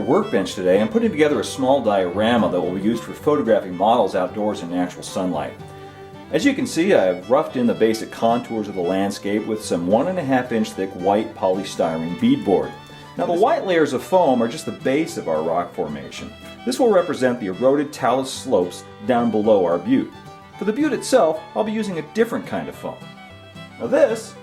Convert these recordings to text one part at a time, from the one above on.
workbench today, I'm putting together a small diorama that will be used for photographing models outdoors in natural sunlight. As you can see, I've roughed in the basic contours of the landscape with some 1.5 inch thick white polystyrene beadboard. Now the white layers of foam are just the base of our rock formation. This will represent the eroded talus slopes down below our butte. For the butte itself, I'll be using a different kind of foam. Now this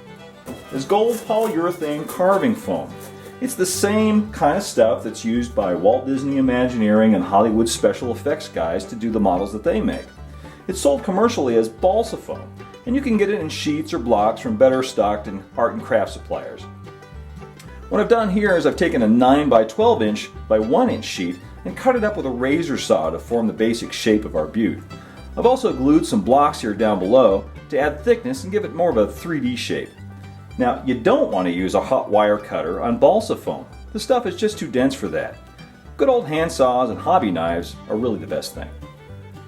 is gold polyurethane carving foam. It's the same kind of stuff that's used by Walt Disney Imagineering and Hollywood special effects guys to do the models that they make. It's sold commercially as balsa foam, and you can get it in sheets or blocks from better stocked and art and craft suppliers. What I've done here is I've taken a 9 by 12 inch by 1 inch sheet and cut it up with a razor saw to form the basic shape of our butte. I've also glued some blocks here down below to add thickness and give it more of a 3D shape. Now, you don't want to use a hot wire cutter on balsa foam. The stuff is just too dense for that. Good old hand saws and hobby knives are really the best thing.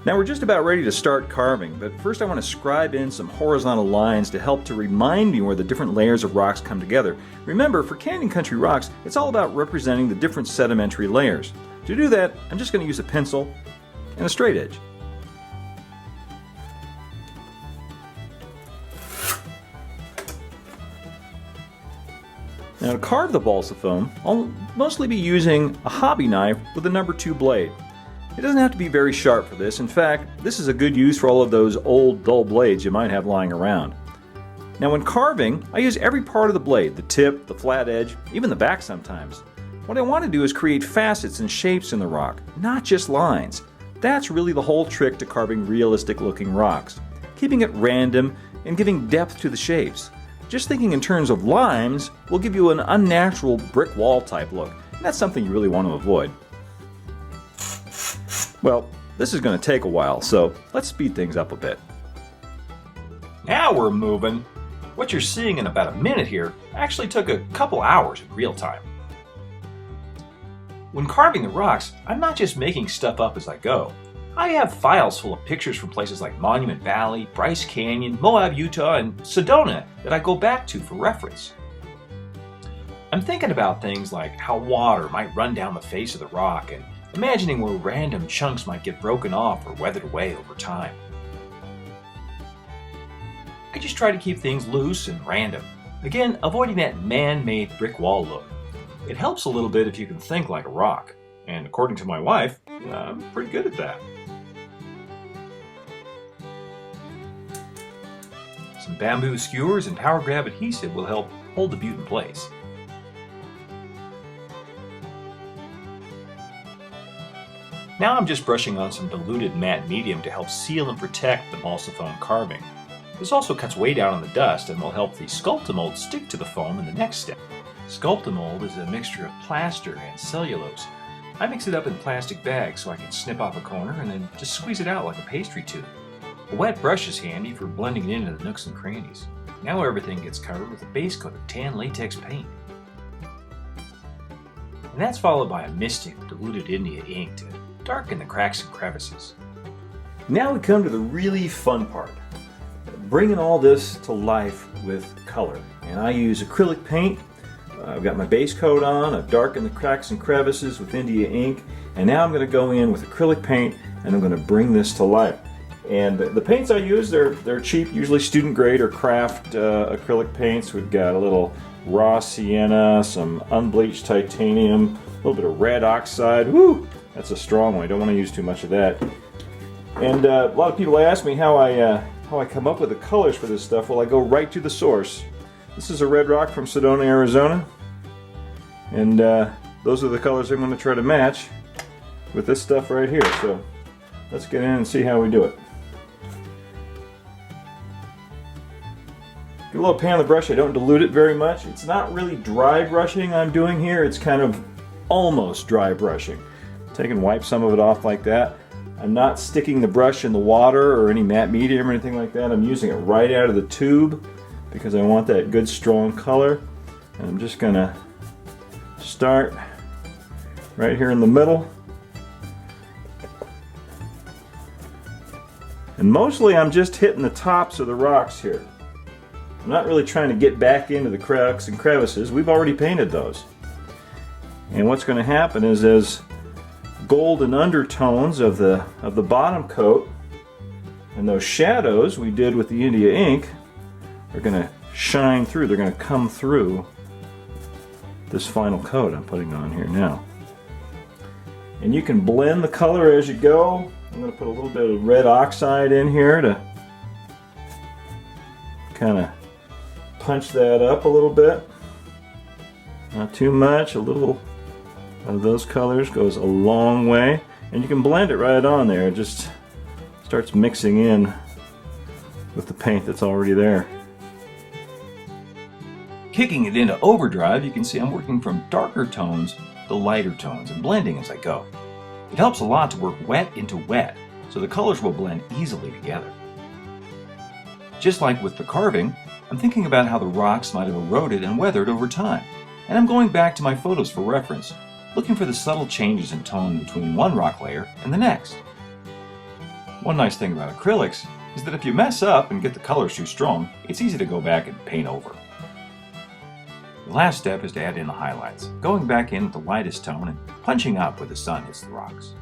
Now we're just about ready to start carving, but first I want to scribe in some horizontal lines to help to remind me where the different layers of rocks come together. Remember, for Canyon Country Rocks, it's all about representing the different sedimentary layers. To do that, I'm just going to use a pencil and a straight edge. Now to carve the balsa foam, I'll mostly be using a hobby knife with a number 2 blade. It doesn't have to be very sharp for this. In fact, this is a good use for all of those old dull blades you might have lying around. Now when carving, I use every part of the blade, the tip, the flat edge, even the back sometimes. What I want to do is create facets and shapes in the rock, not just lines. That's really the whole trick to carving realistic looking rocks, keeping it random and giving depth to the shapes. Just thinking in terms of lines will give you an unnatural brick wall type look, and that's something you really want to avoid. Well, this is going to take a while, so let's speed things up a bit. Now we're moving. What you're seeing in about a minute here actually took a couple hours in real time. When carving the rocks, I'm not just making stuff up as I go. I have files full of pictures from places like Monument Valley, Bryce Canyon, Moab, Utah, and Sedona that I go back to for reference. I'm thinking about things like how water might run down the face of the rock and imagining where random chunks might get broken off or weathered away over time. I just try to keep things loose and random, again avoiding that man-made brick wall look. It helps a little bit if you can think like a rock, and according to my wife, I'm pretty good at that. Some bamboo skewers and power grab adhesive will help hold the butte in place. Now I'm just brushing on some diluted matte medium to help seal and protect the balsa foam carving. This also cuts way down on the dust and will help the Sculptamold stick to the foam in the next step. Sculptamold is a mixture of plaster and cellulose. I mix it up in plastic bags so I can snip off a corner and then just squeeze it out like a pastry tube. A wet brush is handy for blending it into the nooks and crannies. Now everything gets covered with a base coat of tan latex paint. And that's followed by a misting of diluted India ink to darken the cracks and crevices. Now we come to the really fun part, bringing all this to life with color. And I use acrylic paint. I've got my base coat on, I've darkened the cracks and crevices with India ink, and now I'm going to go in with acrylic paint and I'm going to bring this to life. And the paints I use, they're cheap, usually student grade or craft acrylic paints. We've got a little raw sienna, some unbleached titanium, a little bit of red oxide. Woo! That's a strong one. I don't want to use too much of that. And a lot of people ask me how I come up with the colors for this stuff. Well, I go right to the source. This is a red rock from Sedona, Arizona. And those are the colors I'm going to try to match with this stuff right here. So let's get in and see how we do it. Get a little pan on the brush. I don't dilute it very much. It's not really dry brushing I'm doing here. It's kind of almost dry brushing. Take and wipe some of it off like that. I'm not sticking the brush in the water or any matte medium or anything like that. I'm using it right out of the tube because I want that good strong color. And I'm just gonna start right here in the middle. And mostly I'm just hitting the tops of the rocks here. I'm not really trying to get back into the cracks and crevices. We've already painted those. And what's going to happen is, as golden undertones of the bottom coat and those shadows we did with the India ink are going to shine through. They're going to come through this final coat I'm putting on here now. And you can blend the color as you go. I'm going to put a little bit of red oxide in here to kind of punch that up a little bit. Not too much. A little of those colors goes a long way. And you can blend it right on there. It just starts mixing in with the paint that's already there. Kicking it into overdrive, you can see I'm working from darker tones to lighter tones and blending as I go. It helps a lot to work wet into wet, so the colors will blend easily together. Just like with the carving, I'm thinking about how the rocks might have eroded and weathered over time, and I'm going back to my photos for reference, looking for the subtle changes in tone between one rock layer and the next. One nice thing about acrylics is that if you mess up and get the colors too strong, it's easy to go back and paint over. The last step is to add in the highlights, going back in with the lightest tone and punching up where the sun hits the rocks.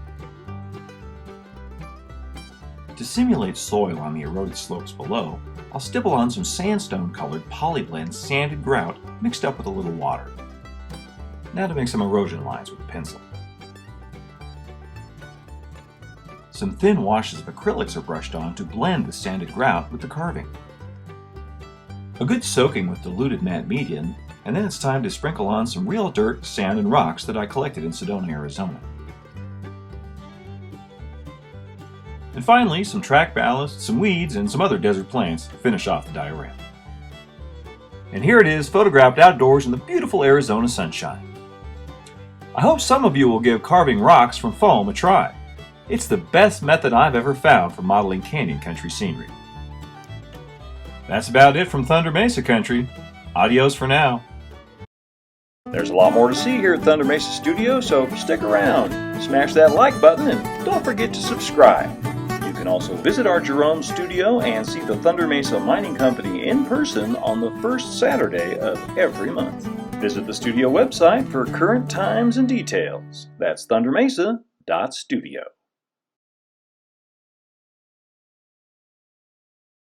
To simulate soil on the eroded slopes below, I'll stipple on some sandstone-colored polyblend sanded grout mixed up with a little water. Now to make some erosion lines with a pencil. Some thin washes of acrylics are brushed on to blend the sanded grout with the carving. A good soaking with diluted matte medium, and then it's time to sprinkle on some real dirt, sand, and rocks that I collected in Sedona, Arizona. And finally, some track ballast, some weeds, and some other desert plants to finish off the diorama. And here it is, photographed outdoors in the beautiful Arizona sunshine. I hope some of you will give carving rocks from foam a try. It's the best method I've ever found for modeling canyon country scenery. That's about it from Thunder Mesa Country. Adios for now. There's a lot more to see here at Thunder Mesa Studio, so stick around, smash that like button, and don't forget to subscribe. You can also visit our Jerome studio and see the Thunder Mesa Mining Company in person on the first Saturday of every month. Visit the studio website for current times and details. That's thundermesa.studio.